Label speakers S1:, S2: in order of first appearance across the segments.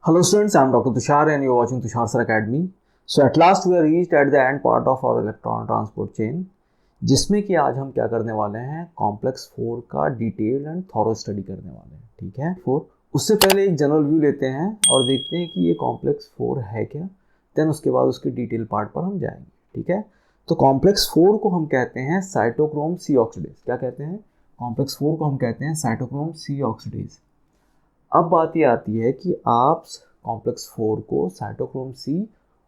S1: Hello students, I am Dr. Tushar and you are watching Tushar Sir Academy. So at last we are reached at the end part of our electron transport chain, जिसमें कि आज हम क्या करने वाले हैं, complex 4 का detail and thorough study करने वाले हैं. ठीक है. 4 उससे पहले एक जनरल व्यू लेते हैं और देखते हैं कि ये कॉम्प्लेक्स 4 है क्या. देन उसके बाद उसके डिटेल पार्ट पर हम जाएंगे. ठीक है. तो कॉम्प्लेक्स 4 को हम कहते हैं साइटोक्रोम सी ऑक्सीडेज. क्या कहते हैं? कॉम्प्लेक्स 4 को हम कहते हैं साइटोक्रोम सी ऑक्सीडेज. अब बात ये आती है कि आप कॉम्प्लेक्स 4 को साइटोक्रोम सी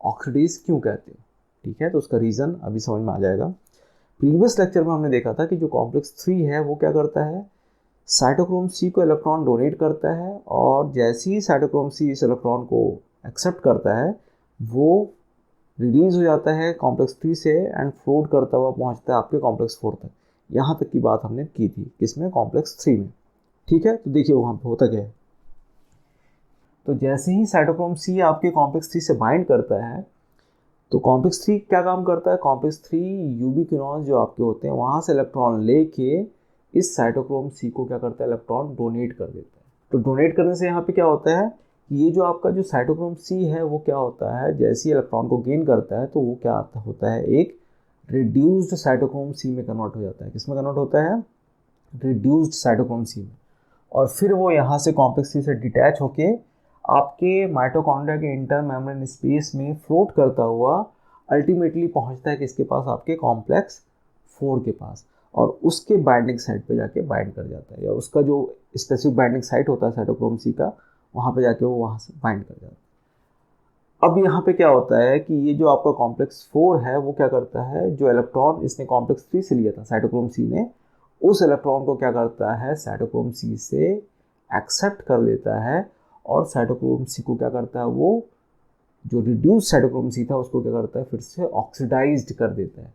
S1: ऑक्सीडेज क्यों कहते हो. ठीक है. तो उसका रीज़न अभी समझ में आ जाएगा. प्रीवियस लेक्चर में हमने देखा था कि जो कॉम्प्लेक्स 3 है वो क्या करता है, साइटोक्रोम सी को इलेक्ट्रॉन डोनेट करता है और जैसे ही साइटोक्रोम सी इस इलेक्ट्रॉन को एक्सेप्ट करता है वो रिलीज हो जाता है कॉम्प्लेक्स 3 से एंड फ्लोट करता हुआ पहुंचता है आपके कॉम्प्लेक्स 4 तक. यहाँ तक की बात हमने की थी किसमें, कॉम्प्लेक्स 3 में. ठीक है. तो देखिए वहाँ पर होता क्या है. तो जैसे ही साइटोक्रोम सी आपके कॉम्प्लेक्स 3 से बाइंड करता है तो कॉम्प्लेक्स 3 क्या काम करता है, कॉम्प्लेक्स 3 यूबिक्विनॉन्स जो आपके होते हैं वहाँ से इलेक्ट्रॉन लेके इस साइटोक्रोम सी को क्या करता है, इलेक्ट्रॉन डोनेट कर देता है. तो डोनेट करने से यहाँ पे क्या होता है, ये जो आपका जो साइटोक्रोम सी है वो क्या होता है, जैसे ही इलेक्ट्रॉन को गेन करता है तो वो क्या होता है, एक रिड्यूस्ड साइटोक्रोम सी में कन्वर्ट हो जाता है. किसमें कन्वर्ट होता है, रिड्यूस्ड साइटोक्रोम सी में. और फिर वो यहाँ से कॉम्प्लेक्स 3 से डिटैच होके आपके माइटोकॉन्ड्रिया के इंटर मेम्ब्रेन स्पेस में फ्लोट करता हुआ अल्टीमेटली पहुंचता है किसके पास, आपके कॉम्प्लेक्स 4 के पास. और उसके बाइंडिंग साइट पे जाके बाइंड कर जाता है, या उसका जो स्पेसिफिक बाइंडिंग साइट होता है साइटोक्रोम सी का, वहाँ पे जाके वो वहाँ से बाइंड कर जाता है. अब यहाँ पे क्या होता है कि ये जो आपका कॉम्प्लेक्स 4 है वो क्या करता है, जो इलेक्ट्रॉन इसने कॉम्प्लेक्स 3 से लिया था साइटोक्रोम सी ने, उस इलेक्ट्रॉन को क्या करता है, साइटोक्रोम सी से एक्सेप्ट कर लेता है और साइटोक्रोम सी को क्या करता है, वो जो रिड्यूस साइटोक्रोम सी था उसको क्या करता है, फिर से ऑक्सीडाइज्ड कर देता है.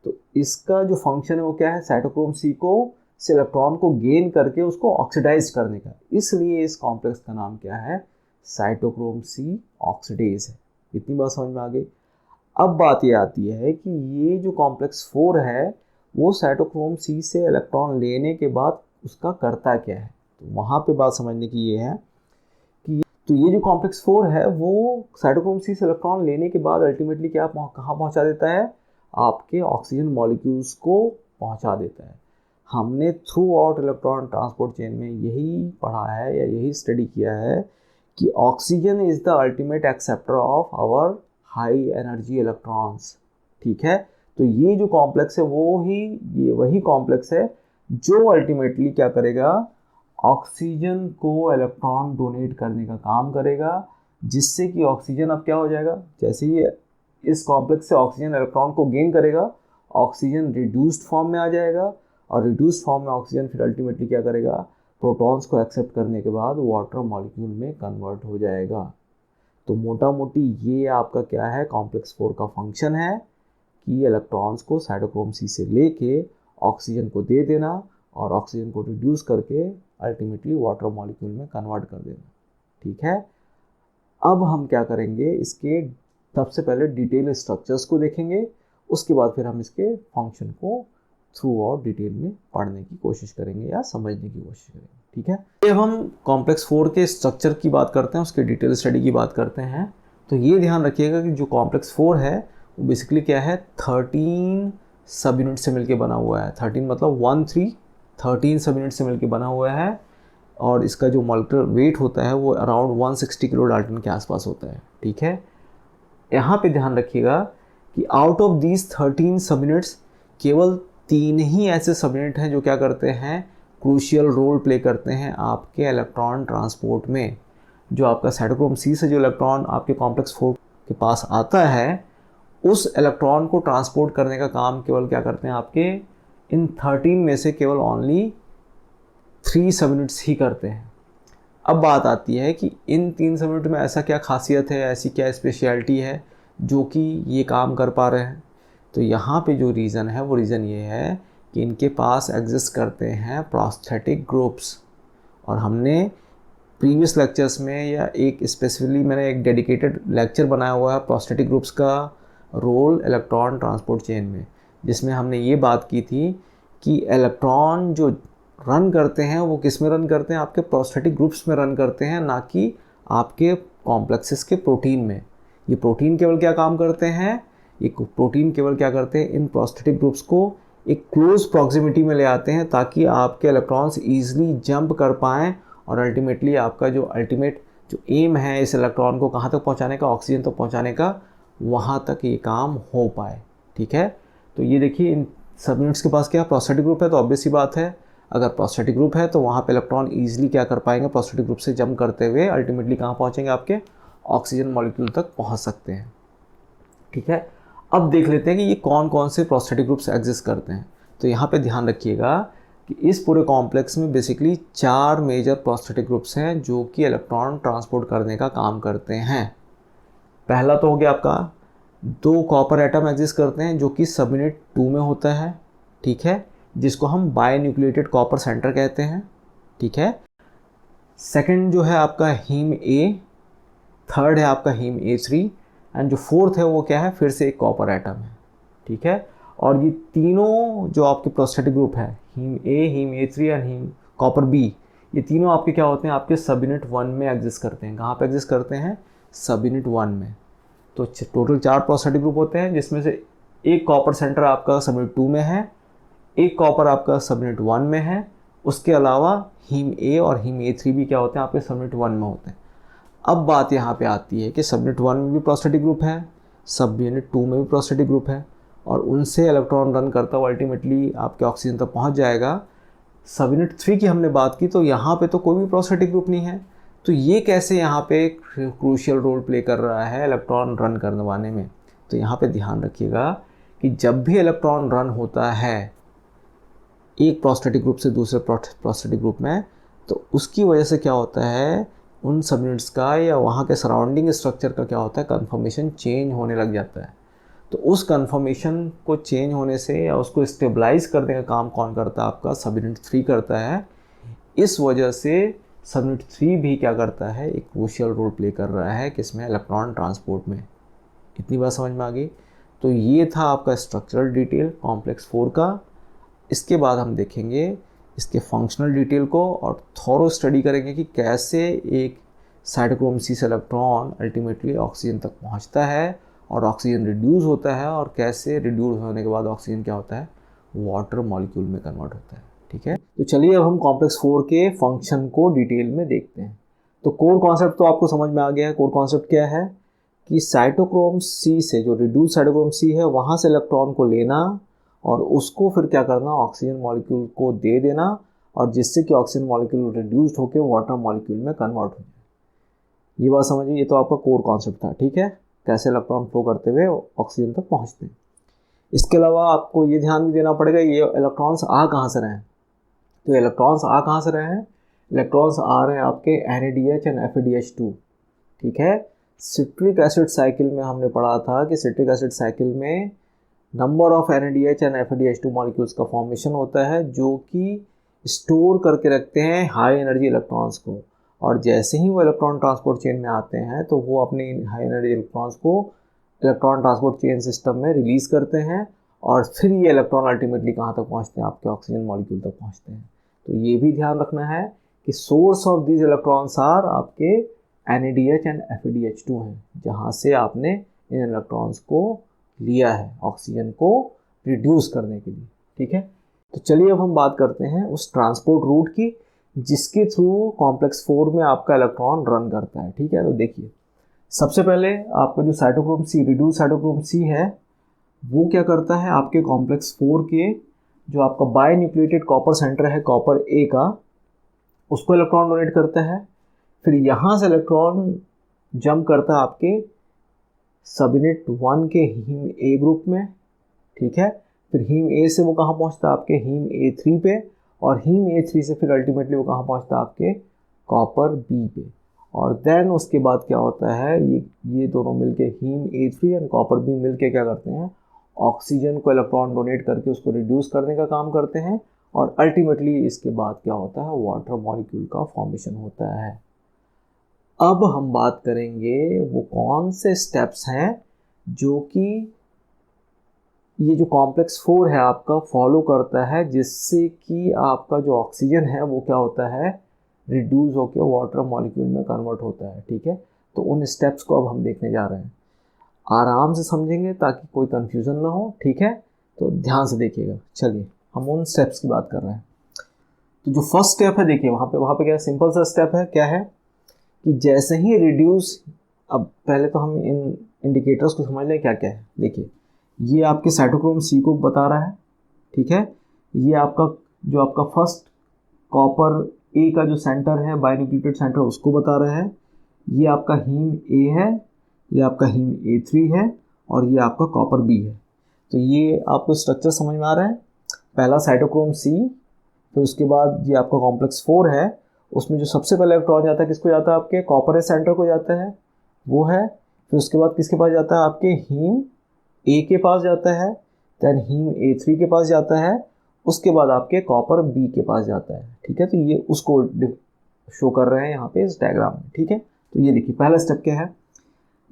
S1: तो इसका जो फंक्शन है वो क्या है, साइटोक्रोम सी को से इलेक्ट्रॉन को गेन करके उसको ऑक्सीडाइज करने का. इसलिए इस कॉम्प्लेक्स का नाम क्या है, साइटोक्रोम सी ऑक्सीडेज है. इतनी बात समझ में आ गई. अब बात ये आती है कि ये जो कॉम्प्लेक्स 4 है वो साइटोक्रोम सी से इलेक्ट्रॉन लेने के बाद उसका करता क्या है. तो वहाँ पे बात समझने की ये है कि तो ये जो कॉम्प्लेक्स 4 है वो साइटोक्रोम सी से इलेक्ट्रॉन लेने के बाद अल्टीमेटली क्या कहाँ पहुँचा देता है, आपके ऑक्सीजन मॉलिक्यूल्स को पहुँचा देता है. हमने through out electron transport chain में यही पढ़ा है या यही स्टडी किया है कि oxygen is the ultimate acceptor of our high energy electrons. ठीक है. तो ये जो कॉम्प्लेक्स है ये वही कॉम्प्लेक्स है जो अल्टीमेटली क्या करेगा, ऑक्सीजन को इलेक्ट्रॉन डोनेट करने का काम करेगा, जिससे कि ऑक्सीजन अब क्या हो जाएगा, जैसे ही इस कॉम्प्लेक्स से ऑक्सीजन इलेक्ट्रॉन को गेन करेगा ऑक्सीजन रिड्यूस्ड फॉर्म में आ जाएगा और रिड्यूस्ड फॉर्म में ऑक्सीजन फिर अल्टीमेटली क्या करेगा, प्रोटॉन्स को एक्सेप्ट करने के बाद वाटर मॉलिक्यूल में कन्वर्ट हो जाएगा. तो मोटा मोटी ये आपका क्या है, कॉम्प्लेक्स 4 का फंक्शन है कि इलेक्ट्रॉन्स को साइटोक्रोम सी से लेके ऑक्सीजन को दे देना और ऑक्सीजन को रिड्यूस करके अल्टीमेटली वाटर मॉलिक्यूल में कन्वर्ट कर देना. ठीक है. अब हम क्या करेंगे, इसके सबसे पहले डिटेल स्ट्रक्चर्स को देखेंगे, उसके बाद फिर हम इसके फंक्शन को थ्रू आउट डिटेल में पढ़ने की कोशिश करेंगे या समझने की कोशिश करेंगे. ठीक है. जब हम कॉम्प्लेक्स 4 के स्ट्रक्चर की बात करते हैं, उसके डिटेल स्टडी की बात करते हैं, तो ये ध्यान रखिएगा कि जो कॉम्प्लेक्स 4 है वो बेसिकली क्या है, 13 सब यूनिट से मिलकर बना हुआ है. 13 मतलब 13 सब यूनिट से मिलकर बना हुआ है और इसका जो मॉलिक्यूलर वेट होता है वो अराउंड 160 किलो डाल्टन के आसपास होता है. ठीक है. यहाँ पे ध्यान रखिएगा कि आउट ऑफ दीज 13 सब यूनिट्स केवल 3 ही ऐसे सब यूनिट हैं जो क्या करते हैं, क्रूशियल रोल प्ले करते हैं आपके इलेक्ट्रॉन ट्रांसपोर्ट में. जो आपका साइटोक्रोम सी से जो इलेक्ट्रॉन आपके कॉम्प्लेक्स 4 के पास आता है उस इलेक्ट्रॉन को ट्रांसपोर्ट करने का काम केवल क्या करते हैं, आपके इन 13 में से केवल ओनली 3 सब यूनिट्स ही करते हैं. अब बात आती है कि इन 3 सब यूनिट में ऐसा क्या खासियत है, ऐसी क्या स्पेशलिटी है जो कि ये काम कर पा रहे हैं. तो यहाँ पे जो रीज़न है वो रीज़न ये है कि इनके पास एग्जिस्ट करते हैं प्रोस्थेटिक ग्रुप्स. और हमने प्रीवियस लेक्चर्स में या एक स्पेसिफिकली मैंने एक डेडिकेटेड लेक्चर बनाया हुआ है प्रोस्थेटिक ग्रुप्स का रोल इलेक्ट्रॉन ट्रांसपोर्ट चेन में, जिसमें हमने ये बात की थी कि इलेक्ट्रॉन जो रन करते हैं वो किस में रन करते हैं, आपके प्रोस्थेटिक ग्रुप्स में रन करते हैं, ना कि आपके कॉम्प्लेक्सेस के प्रोटीन में। ये प्रोटीन केवल क्या काम करते हैं, ये प्रोटीन केवल क्या करते हैं, इन प्रोस्थेटिक ग्रुप्स को एक क्लोज प्रॉक्सिमिटी में ले आते हैं ताकि आपके इलेक्ट्रॉन्स ईजिली जंप कर पाएँ और अल्टीमेटली आपका जो अल्टीमेट जो एम है इस इलेक्ट्रॉन को कहाँ तक पहुँचाने का, ऑक्सीजन तक पहुँचाने का, वहाँ तक ये काम हो पाए। ठीक है, तो ये देखिए इन सब यूनिट्स के पास क्या प्रोस्थेटिक ग्रुप है, तो ऑब्वियस सी बात है अगर प्रोस्थेटिक ग्रुप है तो वहाँ पे इलेक्ट्रॉन ईजिली क्या कर पाएंगे, प्रोस्थेटिक ग्रुप से जंप करते हुए अल्टीमेटली कहाँ पहुँचेंगे, आपके ऑक्सीजन मॉलिक्यूल तक पहुँच सकते हैं। ठीक है, अब देख लेते हैं कि ये कौन कौन से प्रोस्थेटिक ग्रुप्स एग्जिस्ट करते हैं। तो यहाँ पे ध्यान रखिएगा कि इस पूरे कॉम्प्लेक्स में बेसिकली 4 मेजर प्रोस्थेटिक ग्रुप्स हैं जो कि इलेक्ट्रॉन ट्रांसपोर्ट करने का काम करते हैं। पहला तो हो गया आपका 2 कॉपर एटम एग्जिस्ट करते हैं जो कि सब यूनिट 2 में होता है। ठीक है, जिसको हम बायन्यूक्लिएटेड कॉपर सेंटर कहते हैं। ठीक है, सेकंड जो है आपका हीम ए, थर्ड है आपका हीम A3 एंड जो फोर्थ है वो क्या है, फिर से एक कॉपर एटम है। ठीक है, और ये तीनों जो आपके प्रोस्थेटिक ग्रुप है, haem A, haem A3 and haem copper B, ये तीनों आपके क्या होते हैं, आपके सब यूनिट 1 में एग्जिस्ट करते हैं। कहाँ पे एग्जिस्ट करते हैं, सब यूनिट 1 में। तो टोटल 4 प्रोस्थेटिक ग्रुप होते हैं जिसमें से एक कॉपर सेंटर आपका सब यूनिट 2 में है, एक कॉपर आपका सब यूनिट 1 में है, उसके अलावा हीम ए और हीम A3 भी क्या होते हैं, आपके सब यूनिट 1 में होते हैं। अब बात यहाँ पे आती है कि सब यूनिट 1 में भी प्रोस्थेटिक ग्रुप है, सब यूनिट 2 में भी प्रोस्थेटिक ग्रुप है, और उनसे इलेक्ट्रॉन रन करता हुआ अल्टीमेटली आपके ऑक्सीजन तक पहुँच जाएगा। सब यूनिट 3 की हमने बात की तो यहाँ पे तो कोई भी प्रोस्थेटिक ग्रुप नहीं है, तो ये कैसे यहाँ पे क्रूशियल रोल प्ले कर रहा है इलेक्ट्रॉन रन करवाने में। तो यहाँ पे ध्यान रखिएगा कि जब भी इलेक्ट्रॉन रन होता है एक प्रोस्थेटिक ग्रुप से दूसरे प्रोस्थेटिक ग्रुप में, तो उसकी वजह से क्या होता है, उन सब यूनिट्स का या वहाँ के सराउंडिंग स्ट्रक्चर का क्या होता है, कन्फर्मेशन चेंज होने लग जाता है। तो उस कन्फर्मेशन को चेंज होने से या उसको स्टेबलाइज करने का काम कौन करता है, आपका सब यूनिट 3 करता है। इस वजह से सब यूनिट 3 भी क्या करता है, एक क्रूशियल रोल प्ले कर रहा है किसमें, इलेक्ट्रॉन ट्रांसपोर्ट में। इतनी बात समझ में आ गई। तो ये था आपका स्ट्रक्चरल डिटेल कॉम्प्लेक्स 4 का। इसके बाद हम देखेंगे इसके फंक्शनल डिटेल को और थॉरो स्टडी करेंगे कि कैसे एक साइटोक्रोम C से इलेक्ट्रॉन अल्टीमेटली ऑक्सीजन तक पहुंचता है और ऑक्सीजन रिड्यूस होता है, और कैसे रिड्यूस होने के बाद ऑक्सीजन क्या होता है, वाटर मॉलिक्यूल में कन्वर्ट होता है। ठीक है, तो चलिए अब हम कॉम्प्लेक्स 4 के फंक्शन को डिटेल में देखते हैं। तो कोर कॉन्सेप्ट तो आपको समझ में आ गया है। कोर कॉन्सेप्ट क्या है कि साइटोक्रोम C से, जो रिड्यूस साइटोक्रोम C है, वहाँ से इलेक्ट्रॉन को लेना और उसको फिर क्या करना, ऑक्सीजन मॉलिक्यूल को दे देना, और जिससे कि ऑक्सीजन मॉलिक्यूल रिड्यूस्ड होकर वाटर मॉलिक्यूल में कन्वर्ट हो जाए। ये बात समझिए, ये तो आपका कोर कॉन्सेप्ट था। ठीक है, कैसे इलेक्ट्रॉन फ्लो करते हुए ऑक्सीजन तक पहुंचते हैं। इसके अलावा आपको ये ध्यान भी देना पड़ेगा ये इलेक्ट्रॉन्स आ कहाँ से रहे हैं। तो इलेक्ट्रॉन्स आ कहाँ से रहे हैं, इलेक्ट्रॉन्स आ रहे हैं आपके NADH एंड FADH2। ठीक है, सिट्रिक एसिड साइकिल में हमने पढ़ा था कि सिट्रिक एसिड साइकिल में number of NADH and FADH2 molecules का फॉर्मेशन होता है जो कि स्टोर करके रखते हैं हाई एनर्जी इलेक्ट्रॉन्स को, और जैसे ही वो इलेक्ट्रॉन ट्रांसपोर्ट चेन में आते हैं तो वो अपने हाई एनर्जी इलेक्ट्रॉन्स को इलेक्ट्रॉन ट्रांसपोर्ट चेन सिस्टम में रिलीज़ करते हैं, और फिर ये इलेक्ट्रॉन अल्टीमेटली कहाँ तक पहुँचते हैं, आपके ऑक्सीजन मॉलिक्यूल तक पहुँचते हैं। तो ये भी ध्यान रखना है कि source of these electrons are आपके NADH एंड FADH2 हैं, जहाँ से आपने इन इलेक्ट्रॉन्स को लिया है ऑक्सीजन को रिड्यूस करने के लिए। ठीक है, तो चलिए अब हम बात करते हैं उस ट्रांसपोर्ट रूट की जिसके थ्रू कॉम्प्लेक्स 4 में आपका इलेक्ट्रॉन रन करता है। ठीक है, तो देखिए सबसे पहले आपका जो cytochrome C, reduce cytochrome C है, वो क्या करता है, आपके कॉम्प्लेक्स 4 के जो आपका बायन्यूक्लिएटेड कॉपर सेंटर है कॉपर A का, उसको इलेक्ट्रॉन डोनेट करता है। फिर यहाँ से इलेक्ट्रॉन जंप करता है आपके सब यूनिट 1 के हीम A ग्रुप में। ठीक है, फिर हीम A से वो कहाँ पहुँचता है, आपके हीम A3 पे, और हीम A3 से फिर अल्टीमेटली वो कहाँ पहुँचता है, आपके कॉपर B पे। और देन उसके बाद क्या होता है, ये दोनों मिलके haem A3 and copper B मिलके क्या करते हैं, ऑक्सीजन को इलेक्ट्रॉन डोनेट करके उसको रिड्यूस करने का काम करते हैं, और अल्टीमेटली इसके बाद क्या होता है, वाटर मॉलिक्यूल का फॉर्मेशन होता है। अब हम बात करेंगे वो कौन से स्टेप्स हैं जो कि ये जो कॉम्प्लेक्स 4 है आपका फॉलो करता है, जिससे कि आपका जो ऑक्सीजन है वो क्या होता है, रिड्यूस होकर वाटर मॉलिक्यूल में कन्वर्ट होता है। ठीक है, तो उन स्टेप्स को अब हम देखने जा रहे हैं। आराम से समझेंगे ताकि कोई कंफ्यूजन ना हो, ठीक है? तो ध्यान से देखिएगा। चलिए हम उन स्टेप्स की बात कर रहे हैं। तो जो फर्स्ट स्टेप है, देखिए वहाँ पे क्या सिंपल सा स्टेप है, क्या है कि जैसे ही रिड्यूस, अब पहले तो हम इन इंडिकेटर्स को समझ लें क्या क्या है। देखिए ये आपके साइटोक्रोम सी को बता रहा है, ठीक है? ये आपका फर्स्ट कॉपर ए का जो सेंटर है, बाइन्यूक्लियोटाइड सेंटर, उसको बता रहा है। ये आपका हीम ए है, ये आपका हीम A3 है, और ये आपका कॉपर बी है। तो ये आपको स्ट्रक्चर समझ में आ रहा है। पहला साइटोक्रोम सी, फिर उसके बाद ये आपका कॉम्प्लेक्स 4 है, उसमें जो सबसे पहले इलेक्ट्रॉन जाता है किसको जाता है, आपके कॉपर ए सेंटर को जाता है, वो है। फिर उसके बाद किसके पास जाता है, आपके हीम ए के पास जाता है, देन हीम A3 के पास जाता है, उसके बाद आपके कॉपर बी के पास जाता है, ठीक है? तो ये उसको शो कर रहे हैं यहाँ पे इस डायग्राम में, ठीक है? तो ये देखिए पहला स्टेप क्या है,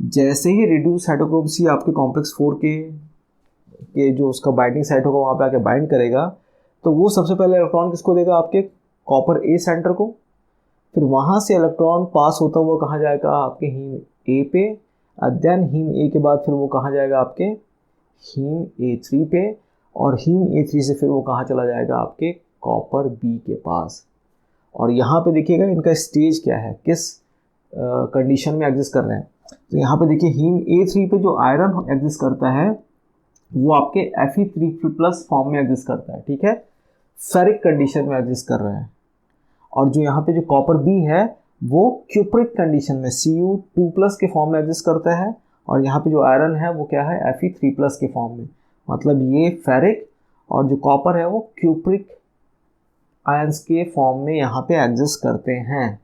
S1: जैसे ही रिड्यूस साइटोक्रोम सी आपके कॉम्प्लेक्स 4 के जो उसका बाइंडिंग साइट होगा वहाँ पे आके बाइंड करेगा, तो वो सबसे पहले इलेक्ट्रॉन किसको देगा, आपके कॉपर ए सेंटर को। फिर वहाँ से इलेक्ट्रॉन पास होता हुआ कहाँ जाएगा, आपके हीम ए पे, देन हीम ए के बाद फिर वो कहाँ जाएगा, आपके हीम A3 पे, और हीम A3 से फिर वो कहाँ चला जाएगा, आपके कॉपर बी के पास। और यहाँ पे देखिएगा इनका स्टेज क्या है, किस कंडीशन में एग्जिस्ट कर रहे हैं। तो यहाँ पे देखिए हीम A3 पे जो आयरन एग्जिस्ट करता है वो आपके Fe3+ फॉर्म में एग्जिस्ट करता है, ठीक है? फेरिक कंडीशन में एग्जिस्ट कर रहा है। और जो यहाँ पे जो कॉपर बी है वो क्यूप्रिक कंडीशन में Cu2+ के फॉर्म में एग्जिस्ट करता है, और यहाँ पे जो आयरन है वो क्या है, Fe3+ के फॉर्म में। मतलब ये फेरिक और जो कॉपर है वो क्यूप्रिक आयंस के फॉर्म में यहाँ पे एग्जिस्ट करते हैं।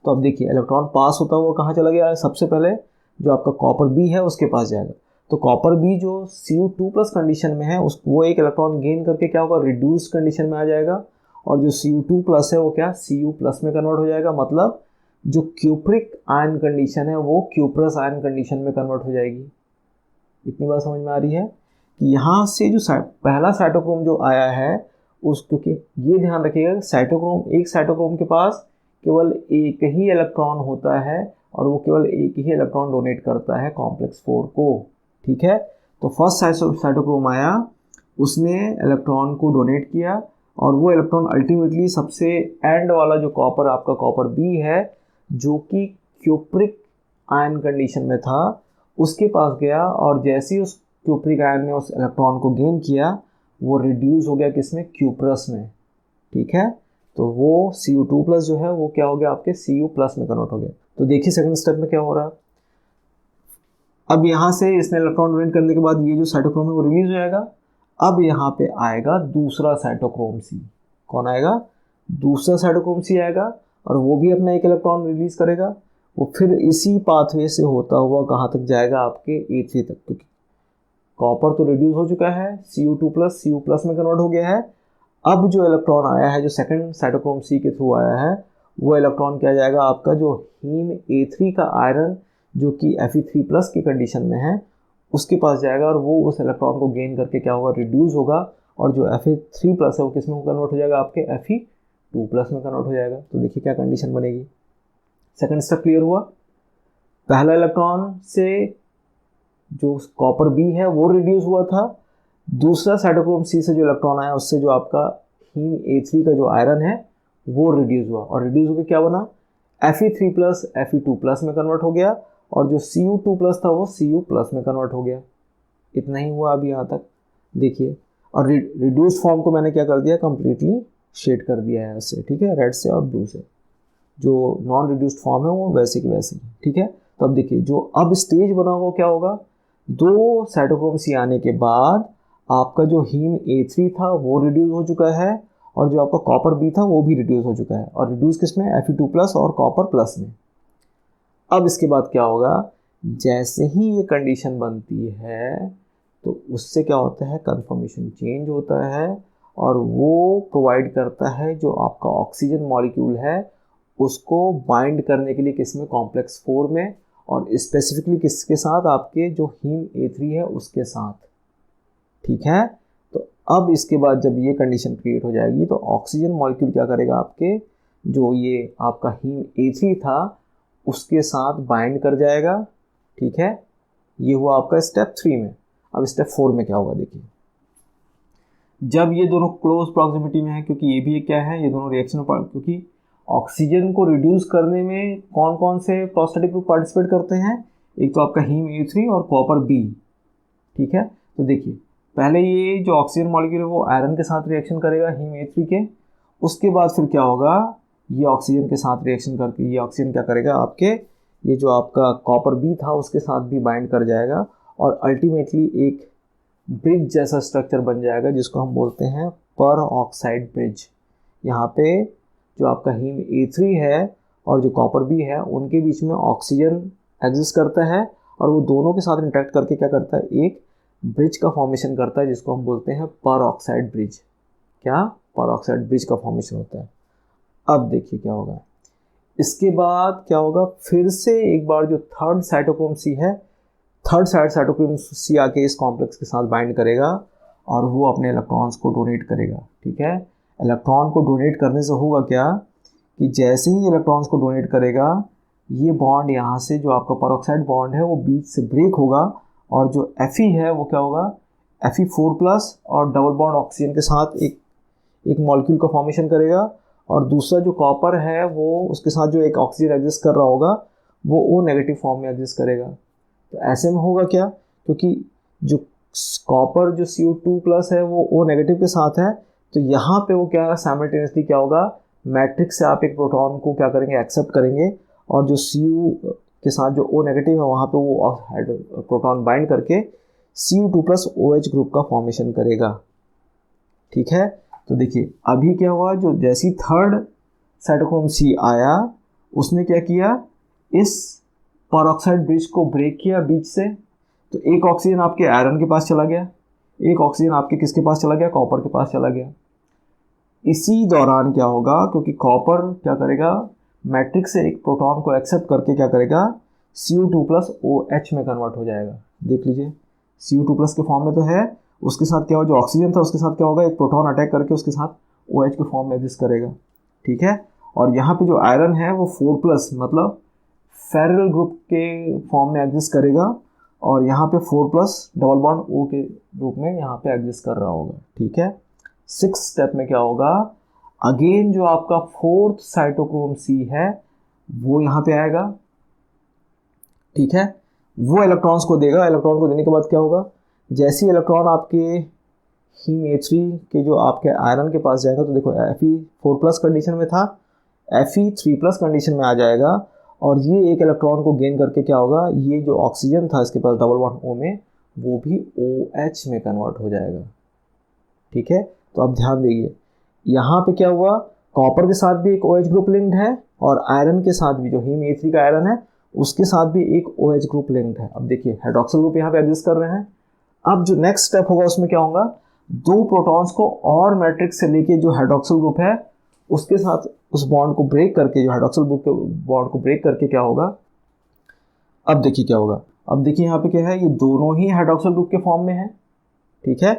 S1: तो अब देखिए इलेक्ट्रॉन पास होता हुआ कहाँ चला गया है, सबसे पहले जो आपका कॉपर बी है उसके पास जाएगा। तो कॉपर बी जो Cu2+ कंडीशन में है वो एक इलेक्ट्रॉन गेन करके क्या होगा, रिड्यूस कंडीशन में आ जाएगा, और जो Cu2+ है वो क्या, Cu+ में कन्वर्ट हो जाएगा। मतलब जो क्यूप्रिक आयन कंडीशन है वो क्यूप्रस आयन कंडीशन में कन्वर्ट हो जाएगी। इतनी बात समझ में आ रही है कि यहाँ से जो पहला साइटोक्रोम जो आया है क्योंकि ये ध्यान रखिएगा एक साइटोक्रोम के पास केवल एक ही इलेक्ट्रॉन होता है, और वो केवल एक ही इलेक्ट्रॉन डोनेट करता है कॉम्प्लेक्स 4 को, ठीक है? तो फर्स्ट साइटोक्रोम आया, उसने इलेक्ट्रॉन को डोनेट किया, और वो इलेक्ट्रॉन अल्टीमेटली सबसे एंड वाला जो कॉपर आपका कॉपर बी है, जो कि क्यूप्रिक आयन कंडीशन में था, उसके पास गया, और जैसे ही उस क्यूप्रिक आयन ने उस इलेक्ट्रॉन को गेन किया वो रिड्यूस हो गया किसमें, क्यूप्रस में, ठीक है? तो वो Cu2+ जो है वो क्या हो गया, आपके Cu+ में कन्वर्ट हो गया। तो देखिए सेकंड स्टेप में क्या हो रहा है। अब यहाँ से इसने इलेक्ट्रॉन डोनेट करने के बाद ये जो साइटोक्रोम है वो रिलीज हो जाएगा। अब यहाँ पे आएगा दूसरा साइटोक्रोम सी। कौन आएगा, दूसरा साइटोक्रोम सी आएगा, और वो भी अपना एक इलेक्ट्रॉन रिलीज करेगा। वो फिर इसी पाथवे से होता हुआ कहाँ तक जाएगा, आपके A3 तक, क्योंकि कॉपर तो रिड्यूस हो चुका है, Cu2+ में कन्वर्ट हो गया है। अब जो इलेक्ट्रॉन आया है, जो सेकंड साइटोक्रोम सी के थ्रू आया है, वो इलेक्ट्रॉन क्या जाएगा, आपका जो हीम A3 का आयरन जो कि Fe3+ की कंडीशन में है उसके पास जाएगा, और वो उस इलेक्ट्रॉन को गेन करके क्या होगा, रिड्यूस होगा, और जो Fe3+ है वो किस में कन्वर्ट हो जाएगा, आपके Fe2+ में कन्वर्ट हो जाएगा। तो देखिए क्या कंडीशन बनेगी। सेकंड स्टेप क्लियर हुआ। पहला इलेक्ट्रॉन से जो कॉपर बी है वो रिड्यूस हुआ था, दूसरा साइटोक्रोम सी से जो इलेक्ट्रॉन आया उससे जो आपका हीम A3 का जो आयरन है वो रिड्यूस हुआ, और रिड्यूस होकर क्या बना, Fe3+ Fe2+ में कन्वर्ट हो गया, और जो Cu2+ था वो Cu+ में कन्वर्ट हो गया। इतना ही हुआ अभी यहाँ तक, देखिए। और रिड्यूस फॉर्म को मैंने क्या कर दिया, कंप्लीटली शेड कर दिया है इससे, ठीक है, रेड से और ब्लू से। जो नॉन रिड्यूस्ड फॉर्म है वो वैसे की वैसे ही, ठीक है। तो अब देखिए जो अब स्टेज बना हुआ क्या होगा, दो साइटोक्रोम सी आने के बाद आपका जो हीम A3 था वो रिड्यूस हो चुका है, और जो आपका कॉपर बी था वो भी रिड्यूस हो चुका है, और रिड्यूस किसमें, Fe2+ और कॉपर प्लस में। अब इसके बाद क्या होगा, जैसे ही ये कंडीशन बनती है तो उससे क्या होता है, कंफर्मेशन चेंज होता है, और वो प्रोवाइड करता है जो आपका ऑक्सीजन मॉलिक्यूल है उसको बाइंड करने के लिए किसमें, कॉम्प्लेक्स 4 में, और स्पेसिफिकली किसके साथ, आपके जो हीम A3 है उसके साथ, ठीक है। तो अब इसके बाद जब ये कंडीशन क्रिएट हो जाएगी तो ऑक्सीजन मॉलिक्यूल क्या करेगा, आपके जो ये आपका हीम A3 था उसके साथ बाइंड कर जाएगा, ठीक है। ये हुआ आपका स्टेप 3 में। अब स्टेप 4 में क्या होगा देखिए, जब ये दोनों क्लोज प्रॉक्सिमिटी में है, क्योंकि ये भी क्या है, ये दोनों रिएक्शन, क्योंकि ऑक्सीजन को रिड्यूस करने में कौन कौन से प्रोस्टेटिक ग्रुप पार्टिसिपेट करते हैं, एक तो आपका हीम A3 और कॉपर B, ठीक है। तो देखिए पहले ये जो ऑक्सीजन मॉलिक्यूल है वो आयरन के साथ रिएक्शन करेगा हीम A3 के, उसके बाद फिर क्या होगा, ये ऑक्सीजन के साथ रिएक्शन करके ये ऑक्सीजन क्या करेगा, आपके ये जो आपका कॉपर B था उसके साथ भी बाइंड कर जाएगा और अल्टीमेटली एक ब्रिज जैसा स्ट्रक्चर बन जाएगा जिसको हम बोलते हैं पर ऑक्साइड ब्रिज। यहाँ पे जो आपका हीम A3 है और जो कॉपर B है उनके बीच में ऑक्सीजन एग्जिस्ट करता है और वो दोनों के साथ इंटरेक्ट करके क्या करता है, एक ब्रिज का फॉर्मेशन करता है जिसको हम बोलते हैं पर ऑक्साइड ब्रिज। क्या, पर ऑक्साइड ब्रिज का फॉर्मेशन होता है। अब देखिए क्या होगा, इसके बाद क्या होगा, फिर से एक बार जो थर्ड साइटोक्रोम C है, थर्ड साइटोक्रोम C आके इस कॉम्प्लेक्स के साथ बाइंड करेगा और वो अपने इलेक्ट्रॉन्स को डोनेट करेगा, ठीक है। इलेक्ट्रॉन को डोनेट करने से होगा क्या कि जैसे ही इलेक्ट्रॉन्स को डोनेट करेगा ये बॉन्ड यहाँ से जो आपका परऑक्साइड बॉन्ड है वो बीच से ब्रेक होगा और जो Fe है वो क्या होगा, Fe4+ और डबल बॉन्ड ऑक्सीजन के साथ एक मॉलिक्यूल का फॉर्मेशन करेगा और दूसरा जो कॉपर है वो उसके साथ जो एक ऑक्सीजन एग्जिस्ट कर रहा होगा वो O नेगेटिव फॉर्म में एग्जिस्ट करेगा। तो ऐसे में होगा क्या, क्योंकि जो कॉपर जो CO2+ है वो O नेगेटिव के साथ है, तो यहाँ पे वो क्या साइमल्टेनियसली क्या होगा, मैट्रिक्स से आप एक प्रोटॉन को क्या करेंगे, एक्सेप्ट करेंगे और जो Cu के साथ जो O नेगेटिव है वहाँ पे वो प्रोटॉन बाइंड करके Cu2+ OH ग्रुप का फॉर्मेशन करेगा, ठीक है। तो देखिए अभी क्या हुआ, जो जैसी थर्ड साइटोक्रोम C आया उसने क्या किया, इस परऑक्साइड ब्रिज को ब्रेक किया बीच से, तो एक ऑक्सीजन आपके आयरन के पास चला गया, एक ऑक्सीजन आपके किसके पास चला गया, कॉपर के पास चला गया। इसी दौरान क्या होगा, क्योंकि कॉपर क्या करेगा, मैट्रिक्स से एक प्रोटॉन को एक्सेप्ट करके क्या करेगा, Cu2+ OH में कन्वर्ट हो जाएगा। देख लीजिए Cu2+ के फॉर्म में तो है, उसके साथ क्या हो, जो ऑक्सीजन था उसके साथ क्या होगा, एक प्रोटॉन अटैक करके उसके साथ OH के फॉर्म में एग्जिस्ट करेगा, ठीक है। और यहाँ पे जो आयरन है वो 4+ मतलब फेरल ग्रुप के फॉर्म में एग्जिस्ट करेगा और यहाँ पे 4+ डबल बॉन्ड O के रूप में यहाँ पे एग्जिस्ट कर रहा होगा, ठीक है। 6th स्टेप में क्या होगा, अगेन जो आपका फोर्थ साइटोक्रोम C है वो यहाँ पे आएगा, ठीक है। वो इलेक्ट्रॉन्स को देगा, इलेक्ट्रॉन को देने के बाद क्या होगा, जैसे ही इलेक्ट्रॉन आपके हीम A3 के जो आपके आयरन के पास जाएगा तो देखो Fe4+ कंडीशन में था, Fe3+ कंडीशन में आ जाएगा और ये एक इलेक्ट्रॉन को गेन करके क्या होगा, ये जो ऑक्सीजन था इसके पास डबल बॉन्ड O में वो भी OH में कन्वर्ट हो जाएगा, ठीक है। तो अब ध्यान दीजिए यहाँ पे क्या हुआ, कॉपर के साथ भी एक OH ग्रुप लिंक्ड है और आयरन के साथ भी, जो हीम A3 का आयरन है उसके साथ भी एक OH ग्रुप लिंक्ड है। अब देखिए हाइड्रोक्सिल ग्रुप यहाँ पे एग्जिस्ट कर रहे हैं। अब जो नेक्स्ट स्टेप होगा उसमें क्या होगा, दो प्रोटॉन्स को और मैट्रिक्स से लेके जो हाइड्रोक्सिल ग्रुप है उसके साथ उस बॉन्ड को ब्रेक करके, जो हाइड्रोक्सिल ग्रुप के बॉन्ड को ब्रेक करके क्या होगा, अब देखिए क्या होगा, अब देखिए यहाँ पे क्या है, ये दोनों ही हाइड्रोक्सिल ग्रुप के फॉर्म में है, ठीक है।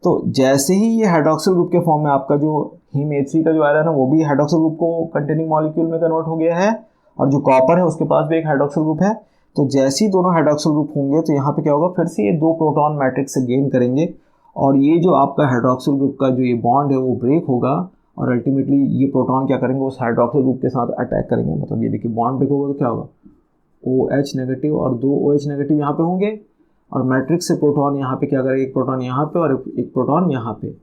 S1: तो जैसे ही ये हाइड्रोक्सिल ग्रुप के फॉर्म में आपका जो हीम A3 का जो आयरन है वो भी हाइड्रोक्सिल ग्रुप को कंटेनिंग मॉलिक्यूल में कन्वर्ट हो गया है और जो कॉपर है उसके पास भी एक हाइड्रोक्सिल ग्रुप है। तो जैसे ही दोनों हाइड्रोक्सिल ग्रुप होंगे तो यहाँ पे क्या होगा, फिर से ये दो प्रोटॉन मैट्रिक्स से गेन करेंगे और ये जो आपका हाइड्रोक्सिल ग्रुप का जो ये बॉन्ड है वो ब्रेक होगा और अल्टीमेटली ये प्रोटॉन क्या करेंगे, उस हाइड्रोक्सिल ग्रुप के साथ अटैक करेंगे। मतलब ये देखिए बॉन्ड ब्रेक होगा तो क्या होगा, OH नेगेटिव और दो OH नेगेटिव यहाँ पे होंगे और मैट्रिक्स से प्रोटॉन यहाँ पे क्या करेंगे, एक प्रोटॉन यहाँ पे और एक प्रोटॉन यहाँ पे,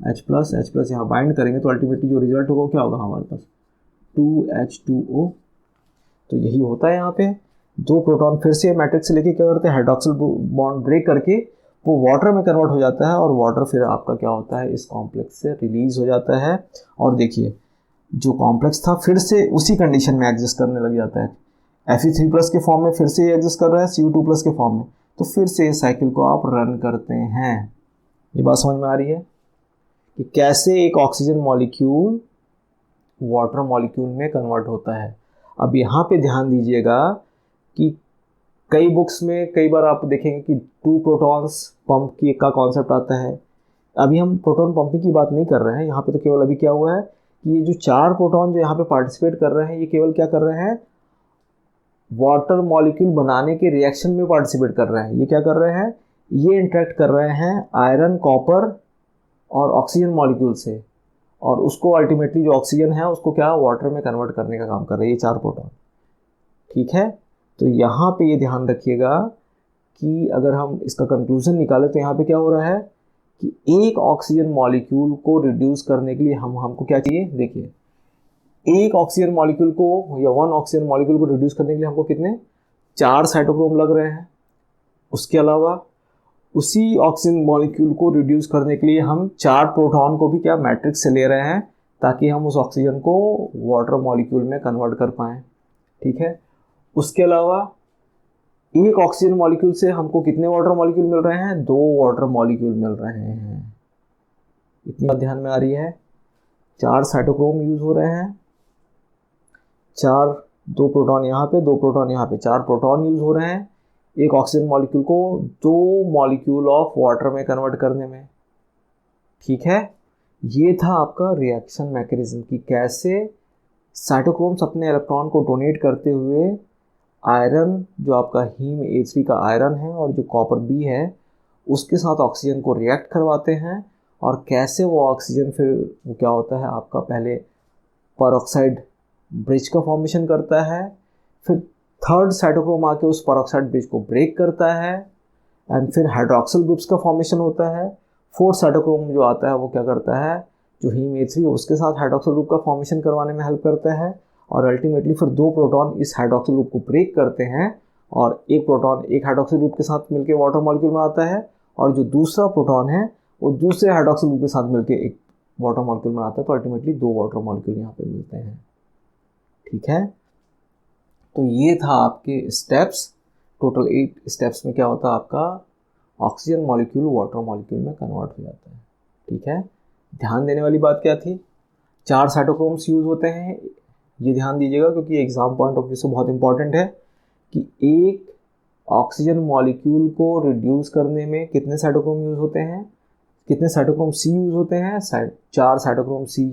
S1: H+ यहाँ बाइंड करेंगे तो अल्टीमेटली जो रिजल्ट होगा क्या होगा हमारे पास, 2H2O। तो यही होता है यहाँ पे, दो प्रोटॉन फिर से मैट्रिक्स से लेके क्या करते हैं, हाइड्रोक्सिल बॉन्ड ब्रेक करके वो वाटर में कन्वर्ट हो जाता है और वाटर फिर आपका क्या होता है, इस कॉम्प्लेक्स से रिलीज हो जाता है और देखिए जो कॉम्प्लेक्स था फिर से उसी कंडीशन में एग्जिस्ट करने लग जाता है, Fe3+ के फॉर्म में फिर से एग्जिस्ट कर रहा है Cu2+ के फॉर्म में, तो फिर से इस साइकिल को आप रन करते हैं। ये बात समझ में आ रही है कि कैसे एक ऑक्सीजन मॉलिक्यूल वाटर मॉलिक्यूल में कन्वर्ट होता है। अब यहाँ पे ध्यान दीजिएगा कि कई बुक्स में कई बार आप देखेंगे कि 2 प्रोटॉन्स पंप की का कॉन्सेप्ट आता है। अभी हम प्रोटॉन पंपिंग की बात नहीं कर रहे हैं, यहाँ पे तो केवल अभी क्या हुआ है कि ये जो 4 प्रोटॉन जो यहाँ पे पार्टिसिपेट कर रहे हैं ये केवल क्या कर रहे हैं, वाटर मॉलिक्यूल बनाने के रिएक्शन में पार्टिसिपेट कर रहे हैं। ये क्या कर रहे हैं, ये इंटरेक्ट कर रहे हैं आयरन, कॉपर और ऑक्सीजन मॉलिक्यूल से, और उसको अल्टीमेटली जो ऑक्सीजन है उसको क्या वाटर में कन्वर्ट करने का काम कर रहे हैं ये 4 प्रोटॉन। ठीक है, तो यहाँ पे ये ध्यान रखिएगा कि अगर हम इसका कंक्लूजन निकालें तो यहाँ पे क्या हो रहा है कि एक ऑक्सीजन मॉलिक्यूल को रिड्यूस करने के लिए हमको क्या चाहिए, देखिए एक ऑक्सीजन मॉलिक्यूल को या 1 ऑक्सीजन मॉलिक्यूल को रिड्यूस करने के लिए हमको कितने 4 साइटोक्रोम लग रहे हैं। उसके अलावा उसी ऑक्सीजन मॉलिक्यूल को रिड्यूस करने के लिए हम 4 प्रोटॉन को भी क्या मैट्रिक्स से ले रहे हैं ताकि हम उस ऑक्सीजन को वाटर मॉलिक्यूल में कन्वर्ट कर पाएँ। ठीक है, उसके अलावा एक ऑक्सीजन मॉलिक्यूल से हमको कितने वाटर मॉलिक्यूल मिल रहे हैं, 2 वाटर मॉलिक्यूल मिल रहे हैं। इतनी बात ध्यान में आ रही है। 4 साइटोक्रोम यूज हो रहे हैं, 2 प्रोटॉन यहाँ पे, 2 प्रोटॉन यहाँ पे, 4 प्रोटॉन यूज हो रहे हैं एक ऑक्सीजन मॉलिक्यूल को 2 मॉलिक्यूल ऑफ वाटर में कन्वर्ट करने में। ठीक है, ये था आपका रिएक्शन मैकेनिज्म कि कैसे साइटोक्रोम्स अपने इलेक्ट्रॉन को डोनेट करते हुए आयरन, जो आपका हीम A3 का आयरन है और जो कॉपर B है उसके साथ ऑक्सीजन को रिएक्ट करवाते हैं, और कैसे वो ऑक्सीजन फिर वो क्या होता है आपका पहले परऑक्साइड ब्रिज का फॉर्मेशन करता है, फिर थर्ड साइटोक्रोम आके उस परऑक्साइड ब्रिज को ब्रेक करता है, एंड फिर हाइड्रोक्सिल ग्रुप्स का फॉर्मेशन होता है। फोर्थ साइटोक्रोम जो आता है वो क्या करता है, जो हीम A3 उसके साथ हाइड्रोक्सिल ग्रुप का फॉर्मेशन करवाने में हेल्प करता है, और अल्टीमेटली फिर 2 प्रोटॉन इस हाइड्रोक्सिल ग्रुप को ब्रेक करते हैं, और एक प्रोटॉन एक हाइड्रोक्सिल ग्रुप के साथ मिलकर वाटर मॉलिक्यूल बनाता है, और जो दूसरा प्रोटॉन है वो दूसरे हाइड्रोक्सिल ग्रुप के साथ मिलकर एक वाटर मॉलिक्यूल बनाता है। तो अल्टीमेटली 2 वाटर मॉलिक्यूल यहाँ पे मिलते हैं। ठीक है, तो ये था आपके स्टेप्स, टोटल 8 स्टेप्स में क्या होता है आपका ऑक्सीजन मॉलिक्यूल वाटर मॉलिक्यूल में कन्वर्ट हो जाता है। ठीक है, ध्यान देने वाली बात क्या थी, 4 साइटोक्रोम्स यूज होते हैं, ये ध्यान दीजिएगा क्योंकि एग्जाम पॉइंट ऑफ व्यू से बहुत इंपॉर्टेंट है कि एक ऑक्सीजन मॉलिक्यूल को रिड्यूस करने में कितने साइटोक्रोम यूज होते हैं, कितने साइटोक्रोम C यूज होते हैं, 4 साइटोक्रोम C।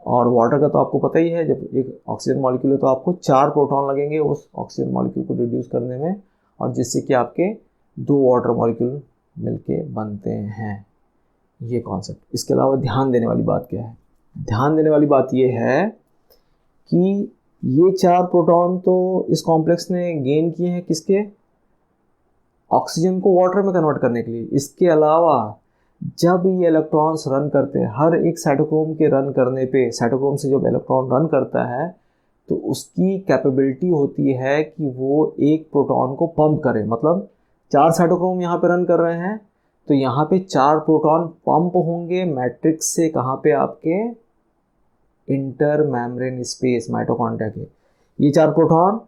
S1: और वाटर का तो आपको पता ही है, जब एक ऑक्सीजन मॉलिक्यूल है तो आपको 4 प्रोटॉन लगेंगे उस ऑक्सीजन मॉलिक्यूल को रिड्यूस करने में, और जिससे कि आपके 2 वाटर मॉलिक्यूल मिलके बनते हैं। ये कॉन्सेप्ट। इसके अलावा ध्यान देने वाली बात क्या है, ध्यान देने वाली बात ये है कि ये 4 प्रोटॉन तो इस कॉम्प्लेक्स ने गेन किए हैं किसके, ऑक्सीजन को वाटर में कन्वर्ट करने के लिए। इसके अलावा जब ये इलेक्ट्रॉन्स रन करते हैं, हर एक साइटोक्रोम के रन करने पे, साइटोक्रोम से जब इलेक्ट्रॉन रन करता है तो उसकी कैपेबिलिटी होती है कि वो एक प्रोटॉन को पंप करे। मतलब 4 साइटोक्रोम यहाँ पे रन कर रहे हैं तो यहाँ पे 4 प्रोटॉन पंप होंगे मैट्रिक्स से, कहाँ पे आपके इंटर मेम्ब्रेन स्पेस माइटोकॉन्ड्रिया के। ये 4 प्रोटॉन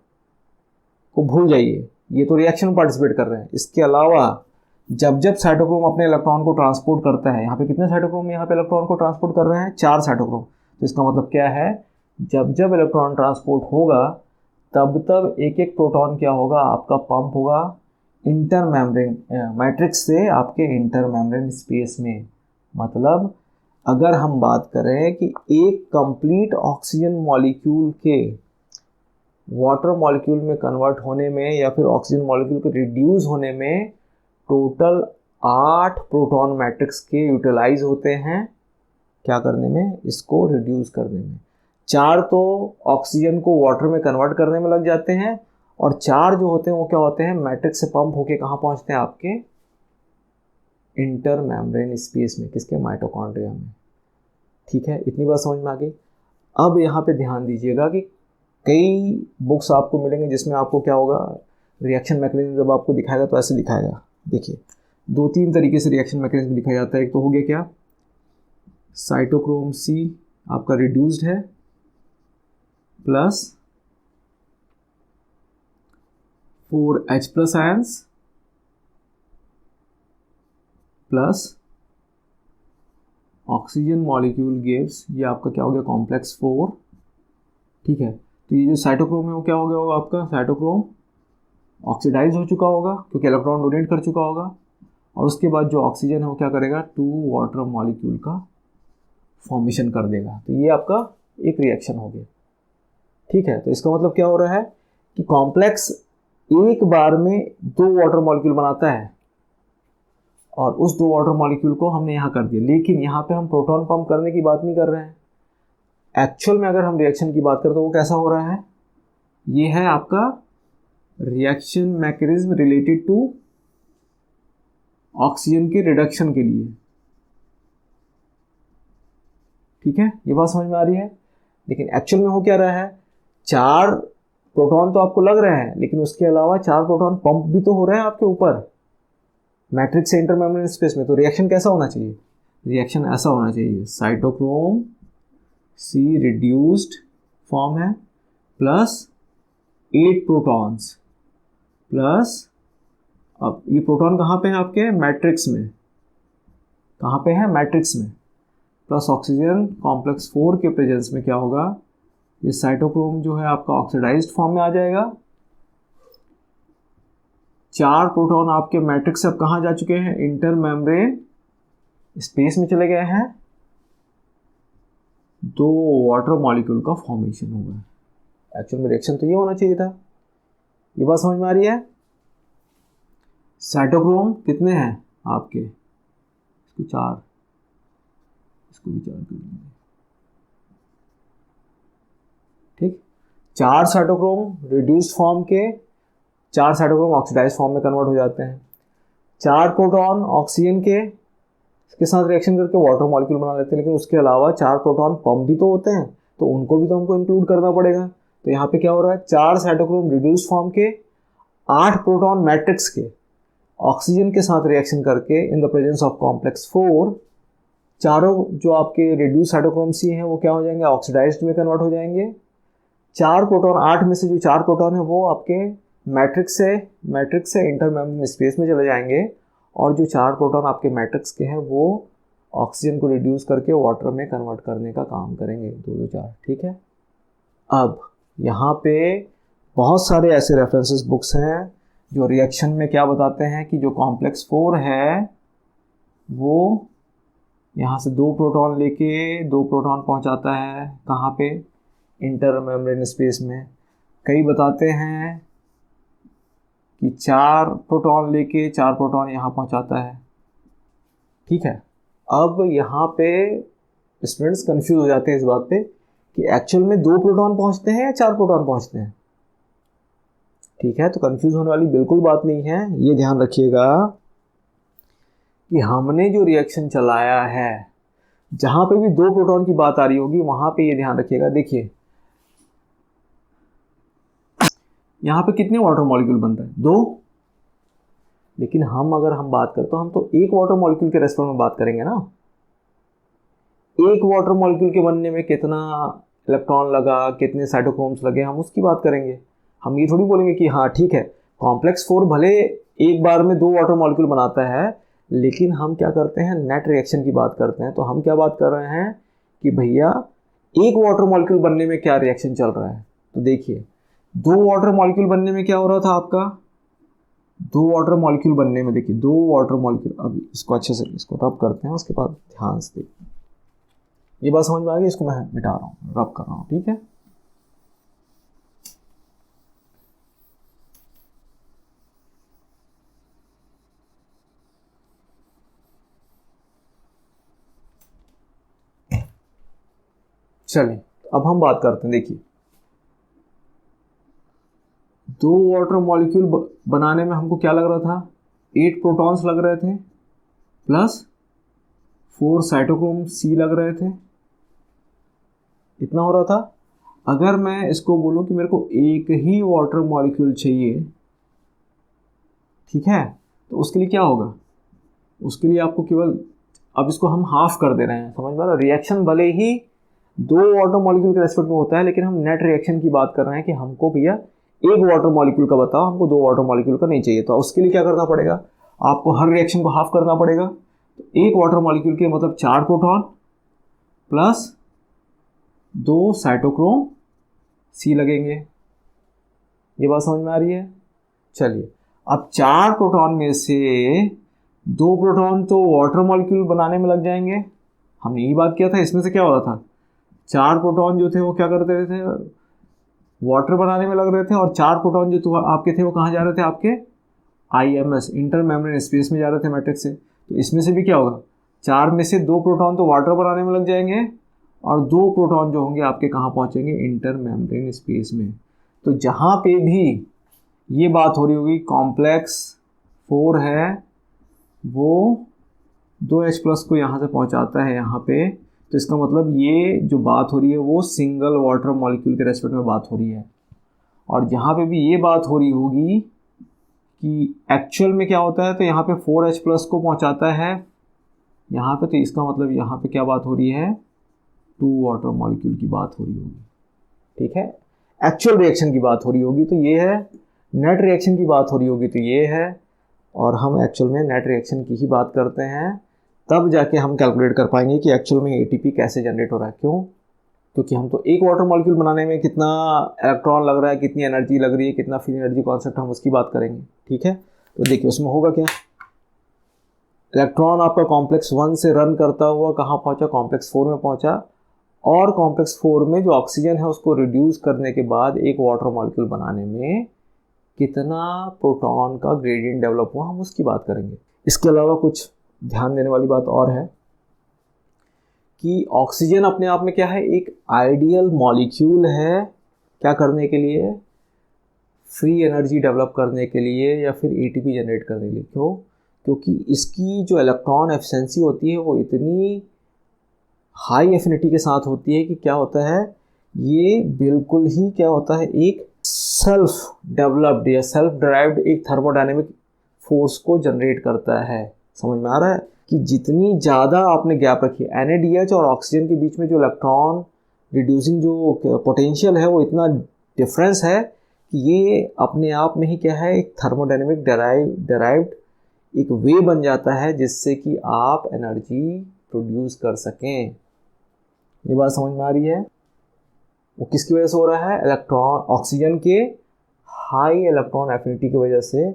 S1: को भूल जाइए, ये तो रिएक्शन में पार्टिसिपेट कर रहे हैं। इसके अलावा जब जब साइटोक्रोम अपने इलेक्ट्रॉन को ट्रांसपोर्ट करता है, यहाँ पे कितने साइटोक्रोम यहाँ पे इलेक्ट्रॉन को ट्रांसपोर्ट कर रहे हैं, 4 साइटोक्रोम। तो इसका मतलब क्या है, जब जब इलेक्ट्रॉन ट्रांसपोर्ट होगा तब तब एक एक प्रोटॉन क्या होगा आपका पंप होगा इंटर मेम्ब्रेन मैट्रिक्स से आपके इंटर मेम्ब्रेन स्पेस में। मतलब अगर हम बात करें कि एक कंप्लीट ऑक्सीजन मॉलिक्यूल के वाटर मॉलिक्यूल में कन्वर्ट होने में या फिर ऑक्सीजन मॉलिक्यूल के रिड्यूस होने में टोटल 8 प्रोटॉन मैट्रिक्स के यूटिलाइज होते हैं, क्या करने में, इसको रिड्यूस करने में। 4 तो ऑक्सीजन को वाटर में कन्वर्ट करने में लग जाते हैं, और 4 जो होते हैं वो क्या होते हैं, मैट्रिक्स से पंप होके कहाँ पहुँचते हैं, आपके इंटर मेम्ब्रेन स्पेस में, किसके, माइटोकॉन्ड्रिया में। ठीक है, इतनी बात समझ में आ गई। अब यहाँ पे ध्यान दीजिएगा कि कई बुक्स आपको मिलेंगे जिसमें आपको क्या होगा, रिएक्शन मैकेनिज्म जब आपको दिखाएगा तो ऐसे दिखाएगा। देखिए 2-3 तरीके से रिएक्शन मैकेनिज्म लिखा जाता है। एक तो हो गया क्या, साइटोक्रोम C आपका रिड्यूस्ड है plus 4H+ ions plus oxygen molecule gives, ये आपका क्या हो गया, कॉम्प्लेक्स 4। ठीक है, तो ये जो साइटोक्रोम है वो क्या हो गया होगा, आपका साइटोक्रोम ऑक्सीडाइज हो चुका होगा क्योंकि इलेक्ट्रॉन डोनेट कर चुका होगा, और उसके बाद जो ऑक्सीजन है वो क्या करेगा, 2 वाटर मॉलिक्यूल का फॉर्मेशन कर देगा। तो ये आपका एक रिएक्शन हो गया। ठीक है, तो इसका मतलब क्या हो रहा है कि कॉम्प्लेक्स एक बार में 2 वाटर मॉलिक्यूल बनाता है और उस 2 वाटर मॉलिक्यूल को हमने यहाँ कर दिया, लेकिन यहाँ पे हम प्रोटॉन पंप करने की बात नहीं कर रहे हैं। एक्चुअल में अगर हम रिएक्शन की बात करें तो वो कैसा हो रहा है, ये है आपका reaction mechanism related to oxygen के रिडक्शन के लिए। ठीक है, ये बात समझ में आ रही है। लेकिन एक्चुअल में हो क्या रहा है, 4 प्रोटॉन तो आपको लग रहे हैं, लेकिन उसके अलावा 4 प्रोटॉन पंप भी तो हो रहे हैं आपके ऊपर मैट्रिक्स से इंटरमेम्ब्रेन स्पेस में। तो रिएक्शन कैसा होना चाहिए, रिएक्शन ऐसा होना चाहिए, साइटोक्रोम सी रिड्यूस्ड फॉर्म है प्लस 8 प्रोटॉन्स प्लस, अब ये प्रोटॉन कहाँ पे है आपके मैट्रिक्स में, कहाँ पे है मैट्रिक्स में, प्लस ऑक्सीजन कॉम्प्लेक्स 4 के प्रेजेंस में क्या होगा, ये साइटोक्रोम जो है आपका ऑक्सीडाइज्ड फॉर्म में आ जाएगा। 4 प्रोटॉन आपके मैट्रिक्स से अब कहाँ जा चुके हैं, इंटरमेम्ब्रेन स्पेस में चले गए हैं, 2 वाटर मॉलिक्यूल का फॉर्मेशन होगा। एक्चुअल में रिएक्शन तो ये होना चाहिए था। ये बात समझ में आ रही है। साइटोक्रोम कितने हैं आपके, इसको 4, इसको भी 4 कर देंगे। ठीक, 4 साइटोक्रोम रिड्यूस्ड फॉर्म के, 4 साइटोक्रोम ऑक्सीडाइज्ड फॉर्म में कन्वर्ट हो जाते हैं। 4 प्रोटॉन ऑक्सीजन के साथ रिएक्शन करके वाटर मॉलिक्यूल बना लेते हैं, लेकिन उसके अलावा 4 प्रोटॉन पंप भी तो होते हैं, तो उनको भी तो हमको इंक्लूड करना पड़ेगा। तो यहाँ पे क्या हो रहा है, 4 साइटोक्रोम रिड्यूस्ड फॉर्म के, 8 प्रोटॉन मैट्रिक्स के ऑक्सीजन के साथ रिएक्शन करके in the presence of complex 4, चारों जो आपके रिड्यूस साइटोक्रोम सी हैं वो क्या हो जाएंगे, ऑक्सीडाइज्ड में कन्वर्ट हो जाएंगे। 4 प्रोटॉन, 8 में से जो 4 प्रोटॉन है वो आपके मैट्रिक्स से इंटरमेम्ब्रेन स्पेस में चले जाएंगे, और जो 4 प्रोटॉन आपके मैट्रिक्स के हैं वो ऑक्सीजन को रिड्यूस करके वाटर में कन्वर्ट करने का काम करेंगे, 2 4। ठीक है, अब यहाँ पे बहुत सारे ऐसे रेफरेंसेस बुक्स हैं जो रिएक्शन में क्या बताते हैं कि जो कॉम्प्लेक्स 4 है वो यहाँ से 2 प्रोटॉन लेके 2 प्रोटॉन पहुँचाता है कहाँ पे, इंटरमेम्ब्रेन स्पेस में। कई बताते हैं कि 4 प्रोटॉन लेके 4 प्रोटॉन यहाँ पहुँचाता है। ठीक है, अब यहाँ पे स्टूडेंट्स कंफ्यूज हो जाते हैं इस बात पे कि एक्चुअल में 2 प्रोटॉन पहुँचते हैं या 4 प्रोटॉन पहुँचते हैं। ठीक है, तो कंफ्यूज होने वाली बिल्कुल बात नहीं है। ये ध्यान रखिएगा कि हमने जो रिएक्शन चलाया है, जहाँ पे भी 2 प्रोटॉन की बात आ रही होगी वहाँ पे ये ध्यान रखिएगा। देखिए यहाँ पे कितने वाटर मॉलिक्यूल बन रहे हैं, 2, लेकिन अगर हम बात करें तो हम तो 1 वाटर मॉलिक्यूल के रेस्पेक्ट में बात करेंगे ना। 1 वाटर मॉलिक्यूल के बनने में कितना इलेक्ट्रॉन लगा, कितने साइटोक्रोम्स लगे, हम उसकी बात करेंगे। हम ये थोड़ी बोलेंगे कि हाँ ठीक है कॉम्प्लेक्स 4 भले एक बार में 2 वाटर मॉलिक्यूल बनाता है, लेकिन हम क्या करते हैं, नेट रिएक्शन की बात करते हैं। तो हम क्या बात कर रहे हैं कि भैया 1 वाटर मॉलिक्यूल बनने में क्या रिएक्शन चल रहा है। तो देखिए 2 वाटर मॉलिक्यूल बनने में क्या हो रहा था आपका, 2 वाटर मॉलिक्यूल बनने में, देखिए 2 वाटर मॉलिक्यूल, अब इसको अच्छे से इसको रब करते हैं, उसके बाद ध्यान से देखिए, ये बात समझ में आ गई। इसको मैं मिटा रहा हूँ, रब कर रहा हूँ। ठीक है, चलिए अब हम बात करते हैं। देखिए 2 वाटर मॉलिक्यूल बनाने में हमको क्या लग रहा था, 8 प्रोटॉन्स लग रहे थे प्लस 4 साइटोक्रोम सी लग रहे थे, इतना हो रहा था। अगर मैं इसको बोलूं कि मेरे को एक ही वाटर मॉलिक्यूल चाहिए, ठीक है, तो उसके लिए क्या होगा, उसके लिए आपको केवल, अब इसको हम हाफ कर दे रहे हैं, समझ में आ रहा है। रिएक्शन भले ही 2 वाटर मॉलिक्यूल के रेस्पेक्ट में होता है, लेकिन हम नेट रिएक्शन की बात कर रहे हैं कि हमको भैया 1 वाटर मॉलिक्यूल का बताओ, हमको 2 वाटर मॉलिक्यूल का नहीं चाहिए। तो उसके लिए क्या करना पड़ेगा, आपको हर रिएक्शन को हाफ करना पड़ेगा। तो 1 वाटर मॉलिक्यूल के मतलब 4 प्रोटॉन प्लस 2 साइटोक्रोम सी लगेंगे। ये बात समझ में आ रही है। चलिए अब 4 प्रोटॉन में से 2 प्रोटॉन तो वाटर मॉलिक्यूल बनाने में लग जाएंगे, हमने यही बात किया था। इसमें से क्या हो रहा था, 4 प्रोटॉन जो थे वो क्या करते थे, वाटर बनाने में लग रहे थे, और 4 प्रोटॉन जो आपके थे वो कहाँ जा रहे थे, आपके IMS इंटर मेम्ब्रेन स्पेस में जा रहे थे मैट्रिक्स से। तो इसमें से भी क्या होगा, 4 में से 2 प्रोटॉन तो वाटर बनाने में लग जाएंगे, और 2 प्रोटॉन जो होंगे आपके कहाँ पहुँचेंगे, इंटर मेम्ब्रेन स्पेस में। तो जहाँ पे भी ये बात हो रही होगी कॉम्प्लेक्स 4 है, वो 2H+ को यहाँ से पहुँचाता है यहाँ पे, तो इसका मतलब ये जो बात हो रही है वो सिंगल वाटर मॉलिक्यूल के रेस्पेक्ट में बात हो रही है। और जहाँ पे भी ये बात हो रही होगी कि एक्चुअल में क्या होता है, तो यहाँ पे 4H+ को पहुँचाता है यहाँ पे, तो इसका मतलब यहाँ पे क्या बात हो रही है, 2 वाटर मॉलिक्यूल की बात हो रही होगी। ठीक है, एक्चुअल रिएक्शन की बात हो रही होगी तो ये है, नेट रिएक्शन की बात हो रही होगी तो ये है, और हम एक्चुअल में नेट रिएक्शन की ही बात करते हैं, तब जाके हम कैलकुलेट कर पाएंगे कि एक्चुअल में ATP कैसे जनरेट हो रहा है। क्यों? क्योंकि हम तो एक वाटर मॉलिक्यूल बनाने में कितना इलेक्ट्रॉन लग रहा है, कितनी एनर्जी लग रही है, कितना फ्री एनर्जी कॉन्सेप्ट, हम उसकी बात करेंगे। ठीक है, तो देखिए उसमें होगा क्या, इलेक्ट्रॉन आपका कॉम्प्लेक्स 1 से रन करता हुआ कहाँ पहुँचा, कॉम्प्लेक्स 4 में पहुँचा, और कॉम्प्लेक्स 4 में जो ऑक्सीजन है उसको रिड्यूस करने के बाद एक वाटर मॉलिक्यूल बनाने में कितना प्रोटॉन का ग्रेडियंट डेवलप हुआ, हम उसकी बात करेंगे। इसके अलावा कुछ ध्यान देने वाली बात और है कि ऑक्सीजन अपने आप में क्या है, एक आइडियल मॉलिक्यूल है, क्या करने के लिए, फ्री एनर्जी डेवलप करने के लिए या फिर ATP जनरेट करने के लिए। क्यों? क्योंकि इसकी जो इलेक्ट्रॉन एफिशिएंसी होती है वो इतनी हाई एफिनिटी के साथ होती है कि क्या होता है, ये बिल्कुल ही क्या होता है, एक सेल्फ डेवलप्ड या सेल्फ ड्राइव्ड एक थर्मोडायनेमिक फोर्स को जनरेट करता है। समझ में आ रहा है कि जितनी ज़्यादा आपने गैप रखी है, NADH और ऑक्सीजन के बीच में जो इलेक्ट्रॉन रिड्यूसिंग जो पोटेंशियल है वो इतना डिफरेंस है कि ये अपने आप में ही क्या है, एक थर्मोडायनेमिक डेराइव्ड एक वे बन जाता है जिससे कि आप एनर्जी प्रोड्यूस कर सकें। ये बात समझ में आ रही है? वो किसकी वजह से हो रहा है, इलेक्ट्रॉन ऑक्सीजन के हाई इलेक्ट्रॉन एफिनिटी की वजह से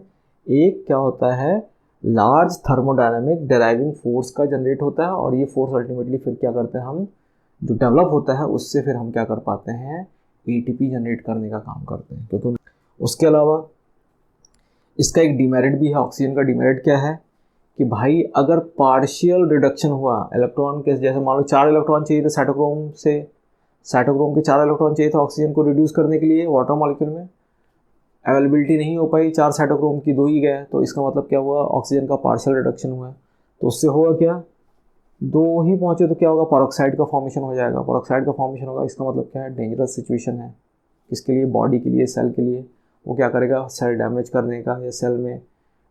S1: एक क्या होता है, लार्ज थर्मोडायनामिक डेराइविंग फोर्स का जनरेट होता है, और ये फोर्स अल्टीमेटली फिर क्या करते हैं, हम जो डेवलप होता है उससे फिर हम क्या कर पाते हैं, ATP जनरेट करने का काम करते हैं। क्योंकि उसके अलावा इसका एक डिमेरिट भी है, ऑक्सीजन का डिमेरिट क्या है कि भाई अगर पार्शियल रिडक्शन हुआ इलेक्ट्रॉन के, जैसे मान लो 4 इलेक्ट्रॉन चाहिए थे साइटोक्रोम से, साइटोक्रोम के 4 इलेक्ट्रॉन चाहिए था ऑक्सीजन को रिड्यूस करने के लिए वाटर मॉलिक्यूल में, अवेलेबिलिटी नहीं हो पाई, 4 साइटोक्रोम की 2 ही गए, तो इसका मतलब क्या हुआ, ऑक्सीजन का पार्शियल रिडक्शन हुआ। तो उससे होगा क्या, 2 ही पहुंचे तो क्या होगा, पेरोक्साइड का फॉर्मेशन हो जाएगा, पेरोक्साइड का फॉर्मेशन होगा, इसका मतलब क्या है, डेंजरस सिचुएशन है। किसके लिए, बॉडी के लिए, सेल के लिए। वो क्या करेगा, सेल डैमेज करने का या सेल में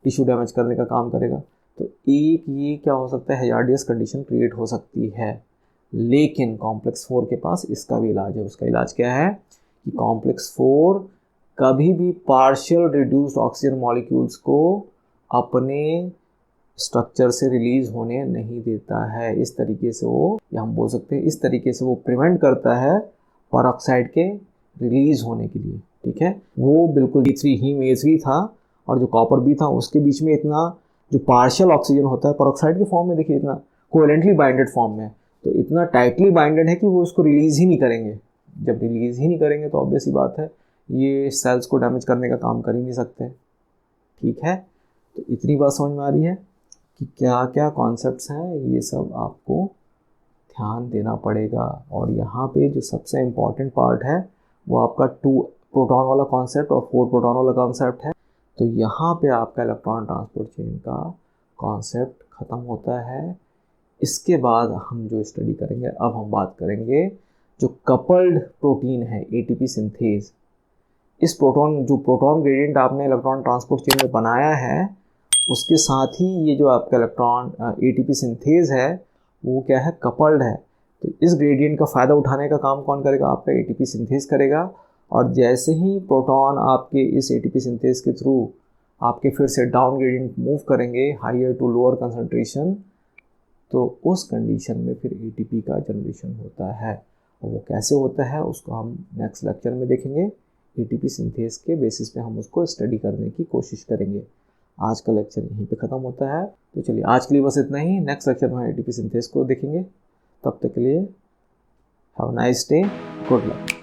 S1: टिश्यू डैमेज करने का काम करेगा। तो एक ये क्या हो सकता है, हैजार्डियस कंडीशन क्रिएट हो सकती है। लेकिन कॉम्प्लेक्स 4 के पास इसका भी इलाज है। उसका इलाज क्या है कि कॉम्प्लेक्स 4 कभी भी पार्शियल रिड्यूस्ड ऑक्सीजन मॉलिक्यूल्स को अपने स्ट्रक्चर से रिलीज होने नहीं देता है। इस तरीके से वो, या हम बोल सकते हैं इस तरीके से वो प्रिवेंट करता है पेरोक्साइड के रिलीज होने के लिए। ठीक है, वो बिल्कुल E3 हीम A3 था और जो कॉपर भी था, उसके बीच में इतना जो पार्शियल ऑक्सीजन होता है पेरोक्साइड के फॉर्म में, देखिए इतना कोवेलेंटली बाइंडेड फॉर्म में, तो इतना टाइटली बाइंडेड है कि वो उसको रिलीज ही नहीं करेंगे। जब रिलीज ही नहीं करेंगे तो ऑब्वियस ही बात है ये सेल्स को डैमेज करने का काम कर ही नहीं सकते। ठीक है, तो इतनी बात समझ में आ रही है कि क्या क्या कॉन्सेप्ट्स हैं, ये सब आपको ध्यान देना पड़ेगा। और यहाँ पे जो सबसे इम्पॉर्टेंट पार्ट है वो आपका 2 प्रोटॉन वाला कॉन्सेप्ट और 4 प्रोटॉन वाला कॉन्सेप्ट है। तो यहाँ पे आपका इलेक्ट्रॉन ट्रांसपोर्ट चेन का कॉन्सेप्ट ख़त्म होता है। इसके बाद हम जो स्टडी करेंगे, अब हम बात करेंगे जो कपल्ड प्रोटीन है ATP सिंथेज। इस प्रोटॉन ग्रेडियंट आपने इलेक्ट्रॉन ट्रांसपोर्ट चेन में बनाया है, उसके साथ ही ये जो आपका इलेक्ट्रॉन ATP सिंथेज है वो क्या है, कपल्ड है। तो इस ग्रेडियंट का फ़ायदा उठाने का काम कौन करेगा, आपका ATP सिंथेज करेगा। और जैसे ही प्रोटॉन आपके इस ATP सिंथेज के थ्रू आपके फिर से डाउन ग्रेडियंट मूव करेंगे हायर टू लोअर कंसंट्रेशन, तो उस कंडीशन में फिर ATP का जनरेशन होता है। और वो कैसे होता है उसको हम नेक्स्ट लेक्चर में देखेंगे। ATP सिंथेज के बेसिस पे हम उसको स्टडी करने की कोशिश करेंगे। आज का लेक्चर यहीं पे ख़त्म होता है। तो चलिए आज के लिए बस इतना ही। नेक्स्ट लेक्चर में ATP सिंथेज को देखेंगे। तब तक के लिए have a nice day, good luck.